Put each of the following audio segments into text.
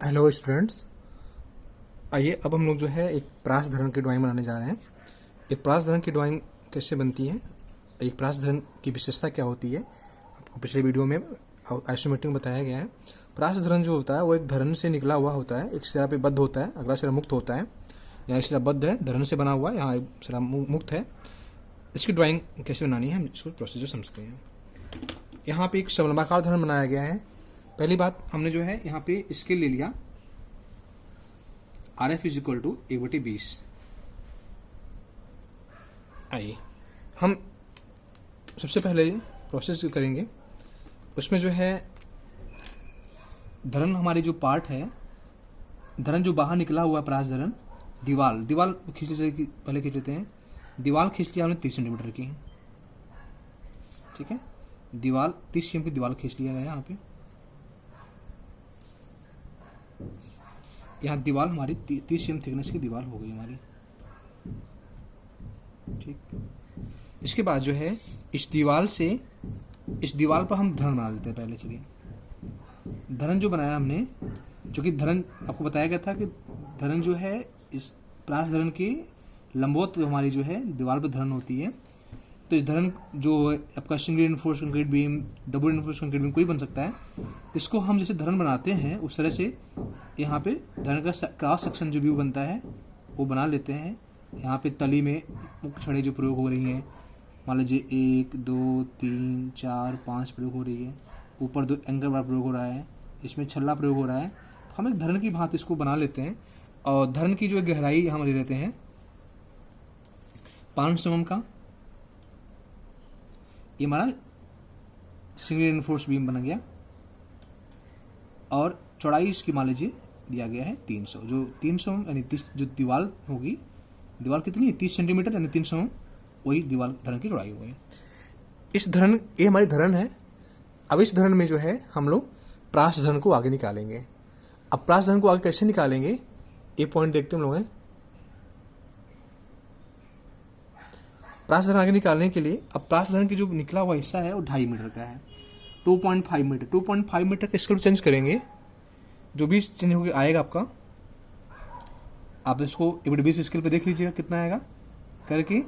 Hello students. आइए अब हम लोग जो है एक प्रास धरण की ड्राइंग बनाने जा रहे हैं। एक प्रास धरण की ड्राइंग कैसे बनती है, एक प्रास धरण की विशेषता क्या होती है, आपको पिछले वीडियो में आइसोमेट्रिक में बताया गया है। प्रास धरण जो होता है वो एक धरण से निकला हुआ होता है, एक सिरा पे बद्ध होता है, अगला सिरा मुक्त होता है। यहाँ एक सिरा बद्ध है, धरण से बना हुआ है, यहाँ एक सिरा मुक्त है। इसकी ड्राइंग कैसे बनानी है हम इसको प्रोसीजर समझते हैं। यहाँ पे एक समलंबाकार धरण बनाया गया है। पहली बात हमने जो है यहाँ पे स्केल ले लिया, RF इज इक्वल टू 1/20। आइए हम सबसे पहले प्रोसेस करेंगे, उसमें जो है धरण हमारी जो पार्ट है, धरण जो बाहर निकला हुआ प्रास धरण, दीवाल खींच लीजिए, पहले खींच लेते हैं। दीवाल खींच लिया हमने 30 सेंटीमीटर की, ठीक है। दीवाल 30 cm की दीवार खींच लिया गया यहाँ पे। यहाँ दीवार हमारी 30 cm थिकनेस की दीवार हो गई हमारी, ठीक। इसके बाद जो है इस दीवार पर हम धरण बना लेते हैं। पहले चलिए धरण जो बनाया हमने, जो कि धरण आपको बताया गया था कि धरण जो है इस प्रास धरण के लंबवत हमारी जो है दीवार पर धरण होती है। तो इस धरण जो आपका single reinforce concrete beam, double reinforce concrete beam कोई बन सकता है। इसको हम जैसे धरण बनाते हैं उस तरह से यहाँ पे धरण का क्रॉस सेक्शन जो व्यू बनता है वो बना लेते हैं। यहाँ पे तली में मुख्य छड़ें जो प्रयोग हो रही हैं, मान लीजिए 1 2 3 4 5 प्रयोग हो रही है। ऊपर 2 एंगल बार प्रयोग हो रहा है, इसमें छल्ला प्रयोग हो रहा है। हम एक धरण की भांति इसको बना लेते हैं। और धरण की जो गहराई हम ले लेते हैं 500 mm का। ये हमारा सिंगल रेनफोर्स बीम बन गया। और चौड़ाई इसकी मान लीजिए दिया गया है 300, जो 300 यानी जो दीवार होगी, दीवार कितनी है 30 सेंटीमीटर यानी 300 mm, वही दीवार धरण की चौड़ाई हो गई। इस धरण, ये हमारी धरण है। अब इस धरण में जो है हम लोग प्रास धरण को आगे निकालेंगे। अब प्रास धरण को आगे कैसे निकालेंगे ये पॉइंट देखते हम लोग हैं। प्रास धरण आगे निकालने के लिए अब प्रास धरण की जो निकला हुआ हिस्सा है वो 2.5 मीटर का है, 2.5 मीटर। 2.5 मीटर का स्केल चेंज करेंगे, जो भी चेंज होकर आएगा आपका, आप इसको 1/20 स्केल पे देख लीजिएगा कितना आएगा करके।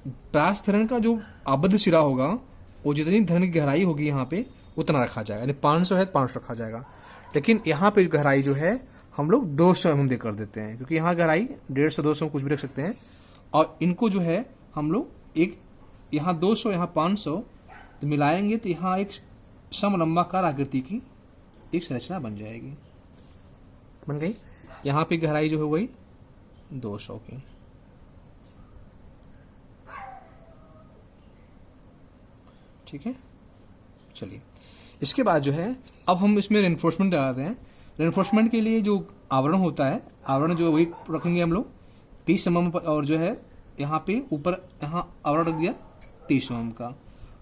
प्रास धरण का जो आबद्ध सिरा होगा वो जितनी धरण की गहराई होगी यहाँ पे उतना रखा जाएगा, यानी 500 है 500 रखा जाएगा। लेकिन यहाँ पे गहराई जो है हम लोग 200 mm दे कर देते हैं, क्योंकि यहाँ गहराई 150 200 कुछ भी रख सकते हैं। और इनको जो है हम लोग एक यहाँ 200 यहाँ 500 तो मिलाएंगे तो यहाँ एक समलंबाकार आकृति की एक संरचना बन जाएगी, बन गई। यहाँ पे गहराई जो हो गई 200 की, ठीक है। चलिए इसके बाद जो है अब हम इसमें रेनफोर्समेंट लगाते हैं। रेनफोर्समेंट के लिए जो आवरण होता है, आवरण जो वही रखेंगे हम लोग 30 mm पर। और जो है यहाँ पे ऊपर यहाँ आवरण रख दिया 30 mm का।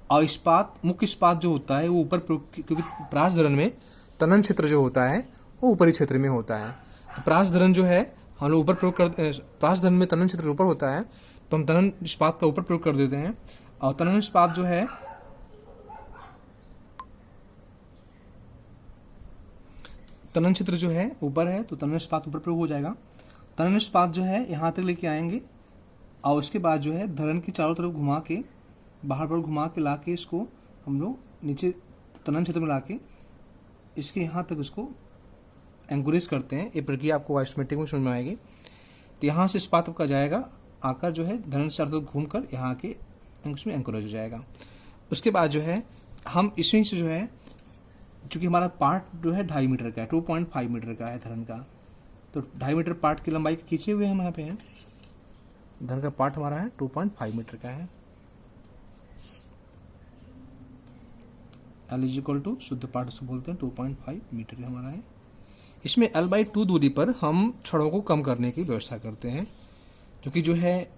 और इस्पात, मुख्य इस्पात जो होता है वो ऊपर, क्योंकि प्रास धरण में तनन क्षेत्र जो होता है वो ऊपरी क्षेत्र में होता है। तो प्रास धरण जो है हम लोग ऊपर प्रयोग कर, प्रास धरण में तनन क्षेत्र ऊपर होता है तो हम तनन इस्पात का ऊपर प्रयोग कर देते हैं। और तनन इस्पात जो है तनन क्षेत्र जो है ऊपर है तो तनन इस्पात ऊपर प्रयोग हो जाएगा। तनन इस्पात जो है यहाँ तक लेके आएंगे और उसके बाद जो है धरण की चारों तरफ घुमा के, बाहर पर घुमा के ला के इसको हम लोग नीचे तनन क्षेत्र में ला के इसके यहाँ तक इसको एंकोरेज करते हैं। ये प्रक्रिया आपको आइसोमेट्रिक में समझ में आएगी। तो यहाँ से इस्पात का जाएगा आकर जो है धरण से चारों तरफ घूम कर यहाँ के इसमें एंकोरेज हो जाएगा। उसके बाद जो है हम इसमें से जो है, चूंकि हमारा पार्ट जो है 2.5 मीटर का है, 2.5 मीटर का है धरण का, तो 2.5 मीटर पार्ट की लंबाई खींचे हुए हम यहाँ पे हैं। धरण का पार्ट हमारा है 2.5 मीटर का है। L इक्वल टू शुद्ध पार्ट उसको बोलते हैं 2.5 मीटर हमारा है। इसमें L/2 दूरी पर हम छड़ों को कम करने की व्यवस्था करते हैं, क्योंकि जो है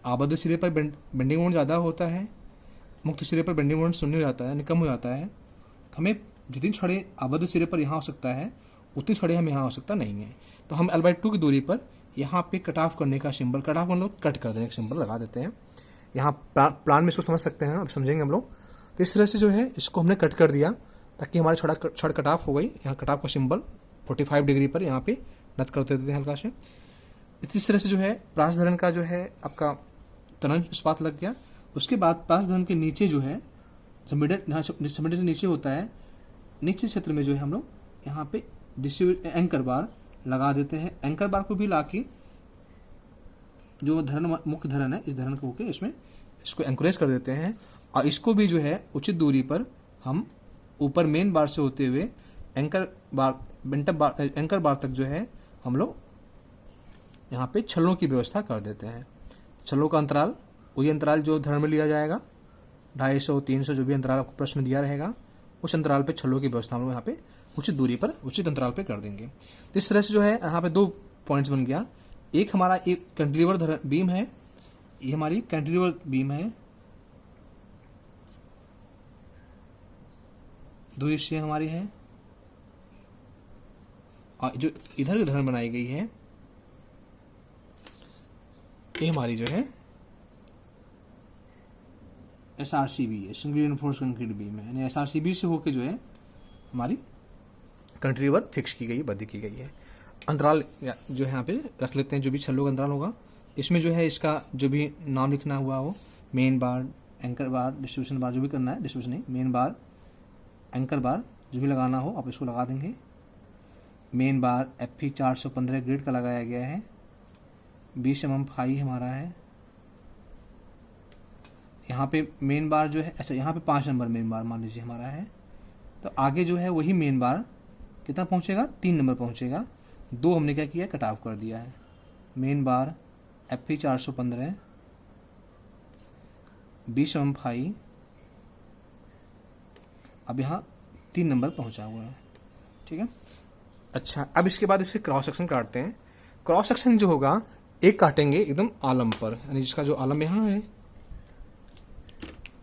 आबद्ध सिरे पर बेंडिंग मोमेंट ज़्यादा होता है, मुक्त सिरे पर बेंडिंग मोमेंट शून्य हो जाता है, यानी कम हो जाता है। हमें जितनी छड़ें आबद्ध सिरे पर यहाँ हो सकता है उतनी छड़ें हमें यहाँ हो सकता नहीं है। तो हम L/2 की दूरी पर यहाँ पे कट ऑफ करने का सिंबल, कट ऑफ मतलब कट कर देने का सिंबल लगा देते हैं। यहाँ प्लान में इसको समझ सकते हैं, अब समझेंगे हम लोग। तो इस तरह से जो है इसको हमने कट कर दिया ताकि हमारी छड़ कट ऑफ हो गई। यहाँ कट ऑफ का सिंबल 45 डिग्री पर यहाँ पे नत कर देते हैं हल्का से। इस तरह से जो है प्रासधरण का जो है आपका तनन इस्पात लग गया। उसके बाद प्रासधरण के नीचे जो है सबमिडर से नीचे होता है, नीचे क्षेत्र में जो है हम लोग यहाँ पे एंकर बार लगा देते हैं। एंकर बार को भी ला के जो धरण मुख्य धरण है इस धरण को होके इसमें इसको एंकरेज कर देते हैं, और इसको भी जो है उचित दूरी पर हम ऊपर मेन बार से होते हुए एंकर बार तक जो है हम लोग यहाँ पे छल्लों की व्यवस्था कर देते हैं। छल्लों का अंतराल वही अंतराल जो धरण में लिया जाएगा, 250 300 जो भी अंतराल आपको प्रश्न दिया रहेगा, उस अंतराल पे छल्लों की व्यवस्था हम लोग यहाँ पे उचित दूरी पर उचित अंतराल पे कर देंगे। तो इस तरह से जो है यहाँ पे 2 पॉइंट्स बन गया। एक हमारा एक कैंटिलीवर बीम है, ये हमारी कैंटिलीवर बीम है, दो हिस्से हमारी है, और जो इधर धरण बनाई गई है ये हमारी जो है SRCB है, सिंगल रिइंफोर्स्ड कंक्रीट बीम है, यानी SRCB से होकर जो है हमारी कैंटिलीवर फिक्स की गई, बद्ध की गई है। अंतराल जो है यहाँ पे रख लेते हैं, जो भी छल्लों का अंतराल होगा इसमें जो है इसका जो भी नाम लिखना हुआ हो, मेन बार, एंकर बार, डिस्ट्रीब्यूशन बार, जो भी करना है, डिस्ट्रीब्यूशन नहीं, मेन बार, एंकर बार जो भी लगाना हो आप इसको लगा देंगे। मेन बार FE 415 ग्रेड का लगाया गया है, 20 mm फाई हमारा है। यहाँ पे मेन बार जो है, अच्छा यहाँ पे 5 नंबर मेन बार मान लीजिए हमारा है, तो आगे जो है वही मेन बार कितना पहुँचेगा, 3 नंबर पहुँचेगा। 2 हमने क्या किया, कट ऑफ कर दिया है। Main bar FE 415 20 mm phi, अब यहाँ 3 नंबर पहुँचा हुआ है, ठीक है। अच्छा, अब इसके बाद इससे क्रॉस सेक्शन काटते हैं। क्रॉस सेक्शन जो होगा एक काटेंगे एकदम आलम पर, यानी जिसका जो आलम यहाँ है,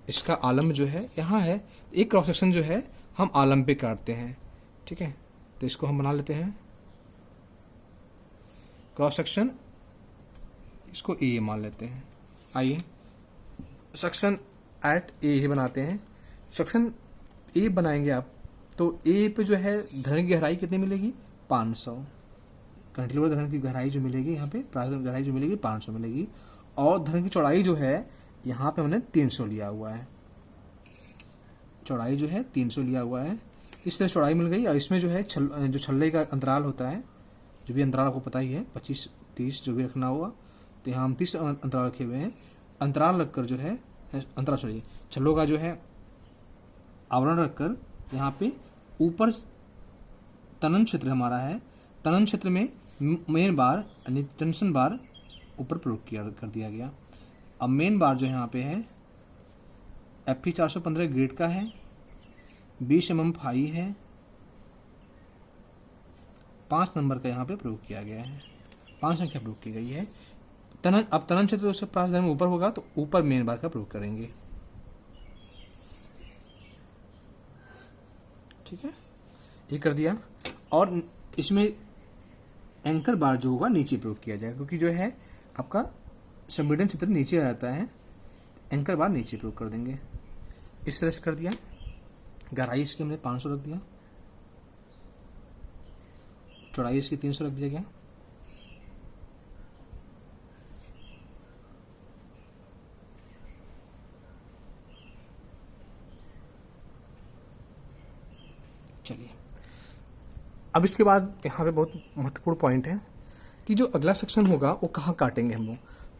इसका आलम जो है यहाँ है, एक क्रॉस सेक्शन जो है हम आलम पे काटते हैं, ठीक है। तो इसको हम बना लेते हैं क्रॉस सेक्शन, इसको ए मान लेते हैं। आइए सेक्शन एट ए ही बनाते हैं। सेक्शन ए बनाएंगे आप, तो ए पे जो है धरण की गहराई कितनी मिलेगी, 500। कैंटिलीवर धरण की गहराई जो मिलेगी यहाँ पे, प्रासधरण गहराई जो मिलेगी 500 मिलेगी, और धरण की चौड़ाई जो है यहाँ पे हमने 300 लिया हुआ है, चौड़ाई जो है 300 लिया हुआ है। इस तरह चौड़ाई मिल गई, और इसमें जो है जो छल्ले का अंतराल होता है, जो भी अंतराल आपको पता ही है, 25-30 जो भी रखना होगा, तो यहाँ हम 30 अंतराल रखे हुए हैं। अंतराल रखकर जो है छल्लों का जो है आवरण रखकर यहाँ पे ऊपर तनन क्षेत्र हमारा है, तनन क्षेत्र में मेन बार यानी टेंशन बार ऊपर प्रयोग कर दिया गया। अब मेन बार जो यहाँ पे है FE 415 ग्रेड का है, 20 mm फाई है, 5 नंबर का यहाँ पे प्रयोग किया गया है, 5 संख्या प्रयोग की गई है। अब तनन क्षेत्र उससे प्रासधरण में ऊपर होगा तो ऊपर मेन बार का प्रयोग करेंगे, ठीक है, ये कर दिया। और इसमें एंकर बार जो होगा नीचे प्रयोग किया जाएगा, क्योंकि जो है आपका संपीड़न क्षेत्र नीचे आ जाता है, एंकर बार नीचे प्रयोग कर देंगे। इस तरह से कर दिया। गहराई इसकी हमने 500 रख दिया, चौड़ाई इसकी 300 रख दिया गया। चलिए, अब इसके बाद यहाँ पे बहुत महत्वपूर्ण पॉइंट है कि जो अगला सेक्शन होगा वो कहाँ काटेंगे हम लोग।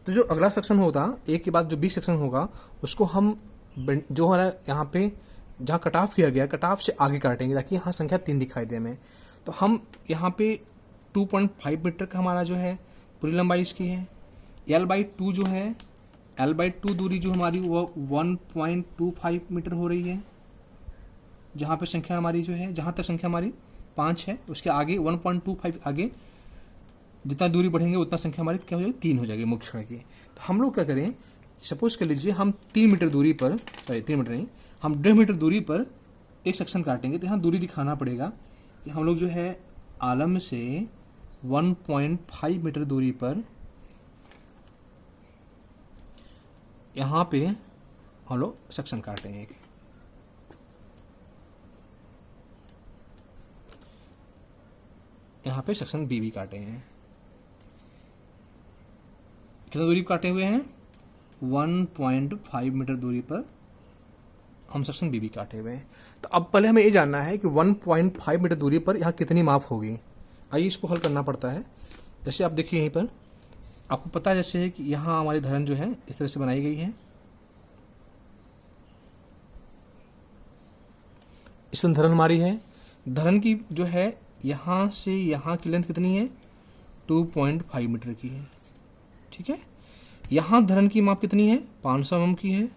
तो जो अगला सेक्शन होगा, एक के बाद जो बी सेक्शन होगा, उसको हम जो हमारा यहाँ पे जहाँ कटाफ किया गया, कटाफ से आगे काटेंगे ताकि यहाँ संख्या 3 दिखाई दे हमें। तो हम यहाँ पे 2.5 मीटर का हमारा जो है पूरी लंबाई इसकी है। L/2 जो है, L/2 दूरी जो हमारी वो 1.25 मीटर हो रही है। जहाँ पे संख्या हमारी जो है, जहाँ तक संख्या हमारी 5 है, उसके आगे 1.25 आगे जितना दूरी बढ़ेंगे उतना संख्या हमारी क्या हो जाएगी, 3 हो जाएगी मुख्य क्षण की। तो हम लोग क्या करें, सपोज कर लीजिए हम 3 मीटर दूरी पर, सॉरी 3 मीटर नहीं, हम 1.5 मीटर दूरी पर एक सेक्शन काटेंगे। तो यहाँ दूरी दिखाना पड़ेगा कि हम लोग जो है आलम से 1.5 मीटर दूरी पर यहाँ पे हम लोग सेक्शन काटेंगे। यहाँ पे सेक्शन बी भी काटे हैं। कितना दूरी काटे हुए हैं? 1.5 मीटर दूरी पर हम सेक्शन बी भी काटे हुए हैं। तो अब पहले हमें ये जानना है कि 1.5 मीटर दूरी पर यहाँ कितनी माप होगी। आइए इसको हल करना पड़ता है। जैसे आप देखिए यहीं पर आपको पता है जैसे कि यहाँ हमारी धरन जो है इस तरह से बनाई गई है। इस धरन हमारी है। धरन की जो है यहाँ से यहाँ की लेंथ कितनी है? 2.5 मीटर की है। ठीक है। यहाँ धरन की माप कितनी है? 500 mm की है।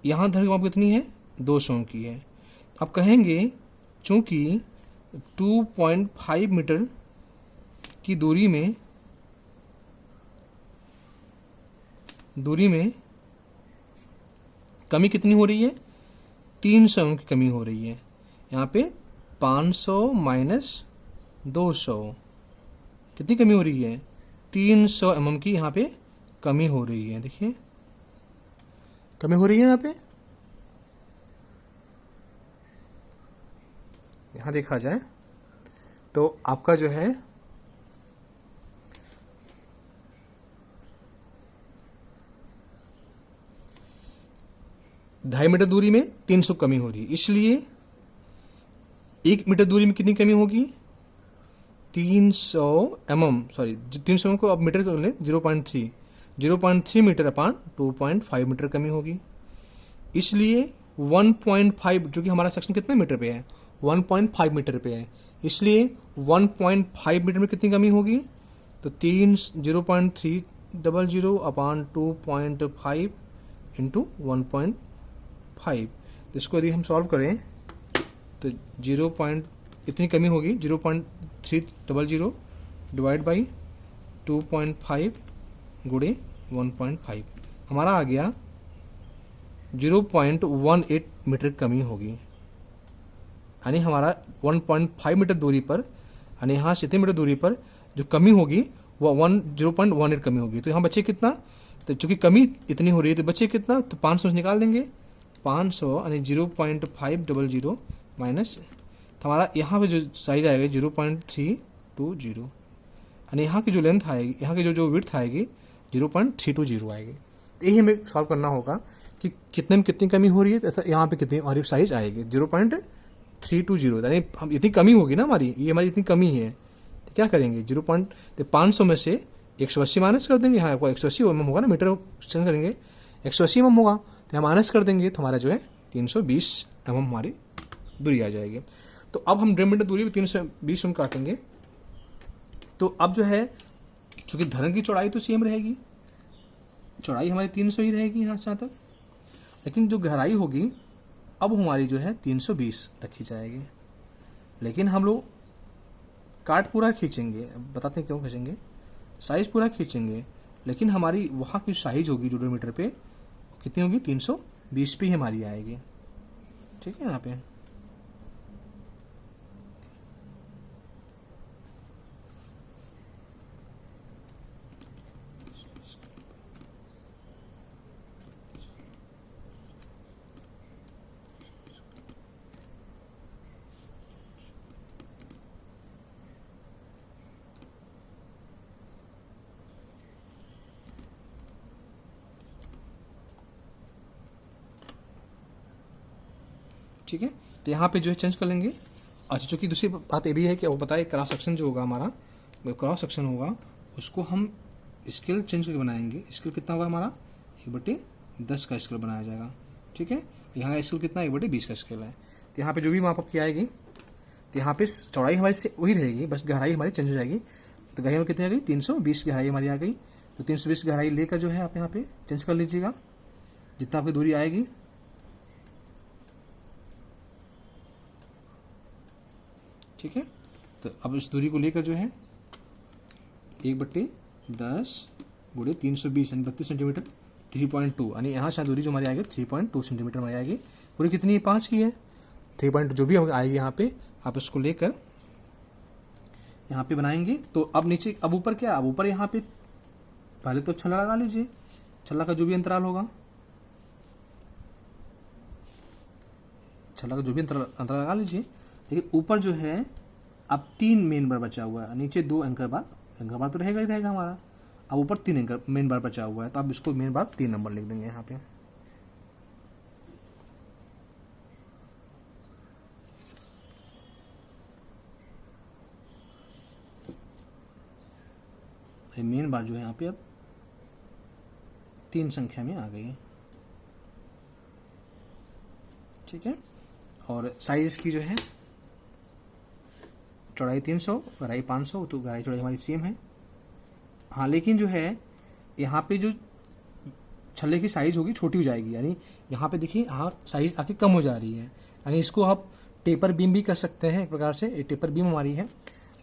यहाँ धरन की माप कितनी है? 200 mm की है। अब कहेंगे चूंकि 2.5 मीटर की दूरी में कमी कितनी हो रही है? 300 mm की कमी हो रही है। यहाँ पे 500 माइनस 200 कितनी कमी हो रही है? 300 mm की यहाँ पे कमी हो रही है। देखिए कमी हो रही है यहाँ पे। यहाँ देखा जाए तो आपका जो है ढाई मीटर दूरी में 300 कमी हो रही है, इसलिए 1 मीटर दूरी में कितनी कमी होगी? 300 mm, सॉरी 300 mm को अब मीटर कर लें, 0.3 मीटर अपान 2.5 मीटर कमी होगी। इसलिए 1.5 जो कि हमारा सेक्शन कितने मीटर पे है? 1.5 मीटर पे है, इसलिए 1.5 मीटर में कितनी कमी होगी? तो 0.300 अपान 2.5 इंटू 1.5। इसको यदि हम सॉल्व करें तो इतनी कमी होगी 0.300 डिवाइड बाई 2.5 गुणे 1.5, हमारा आ गया 0.18 मीटर कमी होगी। यानी हमारा 1.5 मीटर दूरी पर, यानी यहाँ से 3 मीटर दूरी पर जो कमी होगी वो 0.18 कमी होगी। तो यहाँ बचे कितना? तो चूंकि कमी इतनी हो रही है तो बचे कितना? तो 500 से निकाल देंगे। 500 यानी 0.500 माइनस हमारा यहाँ पे जो साइज आएगा 0.320, यानी यहाँ की जो लेंथ आएगी, यहाँ की जो विड्थ आएगी 0.320 आएगी। तो यही हमें सॉल्व करना होगा कि कितने में कितनी कमी हो रही है तथा यहाँ पे कितनी हमारी साइज आएगी 0.320। यानी हम इतनी कमी होगी ना हमारी, ये हमारी इतनी कमी है तो क्या करेंगे 500 में से 180 माइनस कर देंगे। यहाँ आपको 180 mm होगा ना, मीटर चेंज करेंगे 180 mm होगा तो यहाँ माइनस कर देंगे तो हमारा जो है 320 mm हमारी दूरी आ जाएगी। तो अब हम 1.5 मीटर दूरी में 320 mm काटेंगे। तो अब जो है चूंकि धरन की चौड़ाई तो सेम रहेगी, चौड़ाई हमारी 300 ही रहेगी यहाँ से यहाँ तक, लेकिन जो गहराई होगी अब हमारी जो है 320 रखी जाएगी। लेकिन हम लोग काट पूरा खींचेंगे, बताते हैं क्यों खींचेंगे, साइज पूरा खींचेंगे, लेकिन हमारी वहाँ की साइज होगी जो 1.5 मीटर पे कितनी होगी? 320 पे ही हमारी आएगी। ठीक है। यहाँ पे ठीक है। तो यहाँ पे जो है चेंज कर लेंगे। अच्छा, चूंकि दूसरी बात ये भी है कि वो बताए क्रॉस सेक्शन जो होगा हमारा, क्रॉस सेक्शन होगा उसको हम स्केल चेंज करके बनाएंगे। स्केल कितना होगा हमारा? 1/10 का स्केल बनाया जाएगा। ठीक है। यहाँ का स्केल कितना? 1/20 का स्केल है। तो यहाँ पे जो भी माप आपकी आएगी तो यहाँ पे चौड़ाई हमारी से वही रहेगी, बस गहराई हमारी चेंज हो जाएगी। तो गहराई में कितनी आ गई? 320 गहराई हमारी आ गई। तो 320 गहराई लेकर जो है आप यहाँ पे चेंज कर लीजिएगा जितना आपकी दूरी आएगी। ठीक है। तो अब इस दूरी को लेकर जो है 1/10 गुणे 320 यानी 32 सेंटीमीटर 3.2, यानी यहाँ से दूरी जो हमारी आएगी 3.2 सेंटीमीटर हमारी आएगी। पूरी कितनी है? 5 की है। 3 जो भी आएगी यहाँ पे आप इसको लेकर यहाँ पे बनाएंगे। तो अब नीचे, अब ऊपर क्या? अब ऊपर यहाँ पे पहले तो छल्ला लगा लीजिए, छल्ला का जो भी अंतराल होगा, छल्ला का जो भी अंतराल लगा लीजिए। लेकिन ऊपर जो है अब 3 मेन बार बचा हुआ है, नीचे 2 एंकर बार तो रहेगा ही रहेगा हमारा। अब ऊपर 3 एंकर मेन बार बचा हुआ है, तो आप इसको मेन बार 3 नंबर लिख देंगे यहाँ पे। मेन बार जो है यहाँ पे अब 3 संख्या में आ गई है, ठीक है। और साइज की जो है चौड़ाई 300, गहराई 500, तो गहराई चौड़ाई हमारी सेम है। हाँ, लेकिन जो है यहाँ पे जो छल्ले की साइज होगी छोटी हो जाएगी, यानी यहाँ पे देखिए हाँ साइज आके कम हो जा रही है, यानी इसको आप टेपर बीम भी कर सकते हैं एक प्रकार से। ये टेपर बीम हमारी है।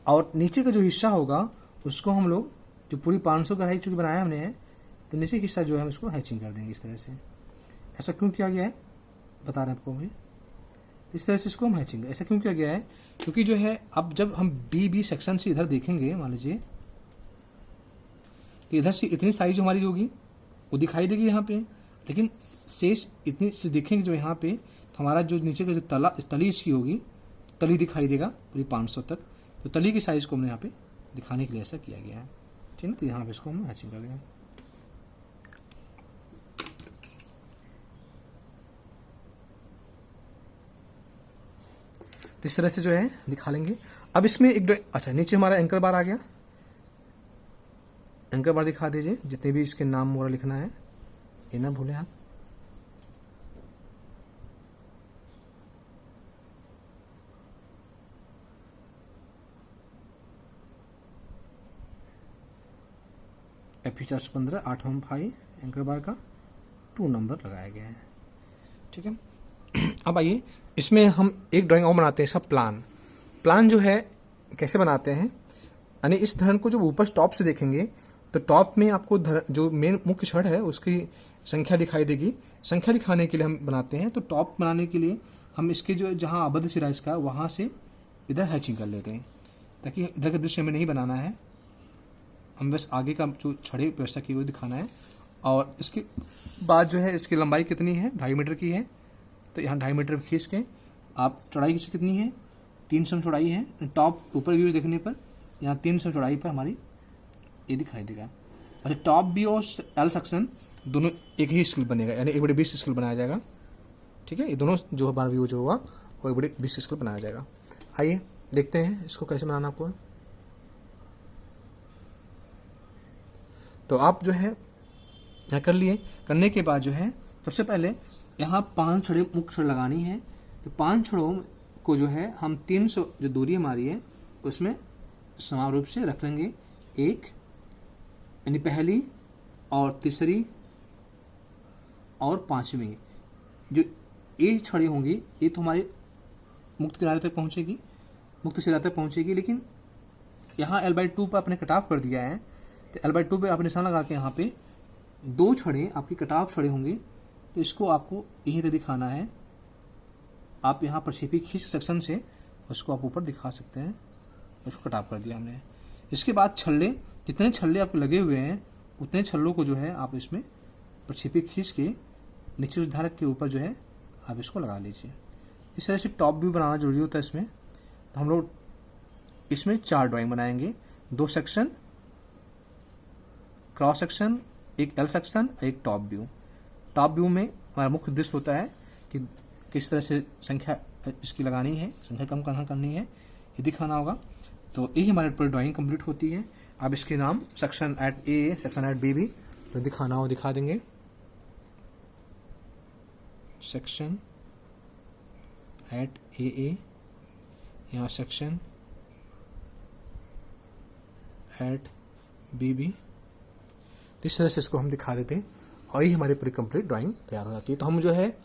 और नीचे का जो हिस्सा होगा उसको हम लोग जो पूरी 500 गहराई चूंकि बनाया हमने है, तो नीचे का हिस्सा जो है हम इसको हैचिंग कर देंगे इस तरह से। ऐसा क्यों किया गया है बता रहे हैं आपको मुझे। इस तरह से इसको हम हैचिंग, ऐसा क्यों किया गया है, क्योंकि जो है अब जब हम बी सेक्शन से इधर देखेंगे, मान लीजिए तो इधर से इतनी साइज हमारी होगी वो दिखाई देगी यहाँ पे, लेकिन शेष इतनी से देखेंगे जो यहाँ पे, तो हमारा जो नीचे का जो तली इसकी होगी, तली दिखाई देगा पूरी 500 तक। तो तली की साइज को हमने यहाँ पे दिखाने के लिए ऐसा किया गया है, ठीक है। तो यहाँ पे इसको हम हैचिंग कर देंगे। इस तरह से जो है दिखा लेंगे। अब इसमें अच्छा नीचे हमारा एंकर बार आ गया, एंकर बार दिखा दीजिए, जितने भी इसके नाम वगैरह लिखना है ये ना भूलें आप। FE 415 8 फाई एंकर बार का 2 नंबर लगाया गया है, ठीक है। अब आइए इसमें हम एक ड्राइंग और बनाते हैं, सब प्लान जो है कैसे बनाते हैं, यानी इस धरण को जब ऊपर टॉप से देखेंगे तो टॉप में आपको जो मेन मुख्य छड़ है उसकी संख्या दिखाई देगी। संख्या दिखाने के लिए हम बनाते हैं, तो टॉप बनाने के लिए हम इसके जो जहाँ आबद्ध सिरा इसका वहाँ से इधर हैचिंग कर लेते हैं, ताकि इधर का दृश्य हमें नहीं बनाना है, हम बस आगे का जो छड़े व्यवस्था की वो दिखाना है। और इसके बाद जो है इसकी लंबाई कितनी है, 2.5 मीटर की है, तो यहाँ 2.5 मीटर खींच के आप चौड़ाई की कितनी है, 300 चौड़ाई है। टॉप ऊपर व्यू देखने पर यहाँ 300 चौड़ाई पर हमारी ये दिखाई देगा। अच्छा, टॉप व्यू और एल सेक्शन दोनों एक ही स्केल बनेगा, यानी 1/20 स्केल बनाया जाएगा, ठीक है। ये दोनों जो हमारा व्यू जो होगा वो 1/20 स्केल बनाया जाएगा। आइए देखते हैं इसको कैसे बनाना आपको। तो आप जो है यहाँ कर लिए, करने के बाद जो है सबसे पहले यहाँ 5 छड़े मुख्य छड़ लगानी है। तो 5 छड़ों को जो है हम 300 जो दूरी हमारी है उसमें समान रूप से रख लेंगे, एक यानी पहली और तीसरी और 5वीं। जो ये छड़े होंगी ये तो हमारे मुक्त किनारे तक पहुंचेगी, मुक्त सिरा तक पहुंचेगी, लेकिन यहाँ L/2 पर आपने कट ऑफ कर दिया है, तो L/2 पे आप निशान लगा के यहाँ पे 2 छड़े आपकी कट ऑफ छड़े होंगे, तो इसको आपको यहीं तक दिखाना है। आप यहाँ प्रक्षेपी खींच सेक्शन से उसको आप ऊपर दिखा सकते हैं, उसको कट ऑफ कर दिया हमने। इसके बाद छल्ले, जितने छल्ले आपके लगे हुए हैं उतने छल्लों को जो है आप इसमें प्रक्षेपी खींच के नीचे धारक के ऊपर जो है आप इसको लगा लीजिए। इस तरह से टॉप व्यू बनाना जरूरी होता है इसमें। तो हम लोग इसमें 4 ड्राइंग बनाएंगे, 2 सेक्शन, क्रॉस सेक्शन, एक एल सेक्शन, एक टॉप व्यू। टॉप व्यू में हमारा मुख्य उद्देश्य होता है कि किस तरह से संख्या इसकी लगानी है, संख्या कम करनी है, ये दिखाना होगा। तो यही हमारे पूरी ड्राइंग कंप्लीट होती है। अब इसके नाम सेक्शन एट ए, सेक्शन एट बी भी तो दिखाना हो दिखा देंगे। सेक्शन एट ए, यहाँ सेक्शन एट बी, इस तरह से इसको हम दिखा देते हैं और ये हमारी पूरी कंप्लीट ड्राइंग तैयार हो जाती है। तो हम जो है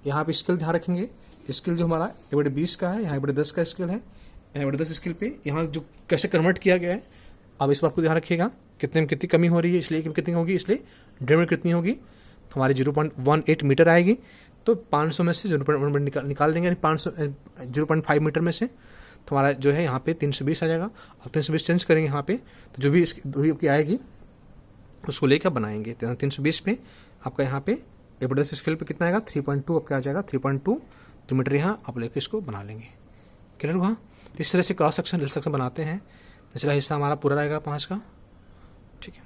यहाँ पे स्केल ध्यान रखेंगे, स्केल जो हमारा 1/20 का है, यहाँ 1/10 का स्केल है, यहाँ 1/10 स्केल पे यहाँ जो कैसे कन्वर्ट किया गया है, अब इस बात को ध्यान रखिएगा कितने में कितनी कमी हो रही है, इसलिए कितनी होगी, इसलिए 1.5 मीटर कितनी होगी, तो हमारी 0.18 मीटर आएगी। तो 500 में से 0.1 मीटर निकाल देंगे, 0.5 मीटर में से तो हमारा जो है यहाँ पे 320 आ जाएगा। अब 320 चेंज करेंगे यहाँ पे, तो जो भी इसकी दूरी आपकी आएगी उसको लेकर बनाएंगे। तो 320 पे आपका यहाँ पे 1/10 स्केल पे कितना आएगा, 3.2 आपका आ जाएगा, 3.2 मीटर यहाँ आप लेकर इसको बना लेंगे। क्लियर हुआ। तो इस तरह से क्रॉस सेक्शन रियल सेक्शन बनाते हैं। निचला हिस्सा हमारा पूरा रहेगा 5 का। ठीक है,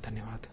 धन्यवाद।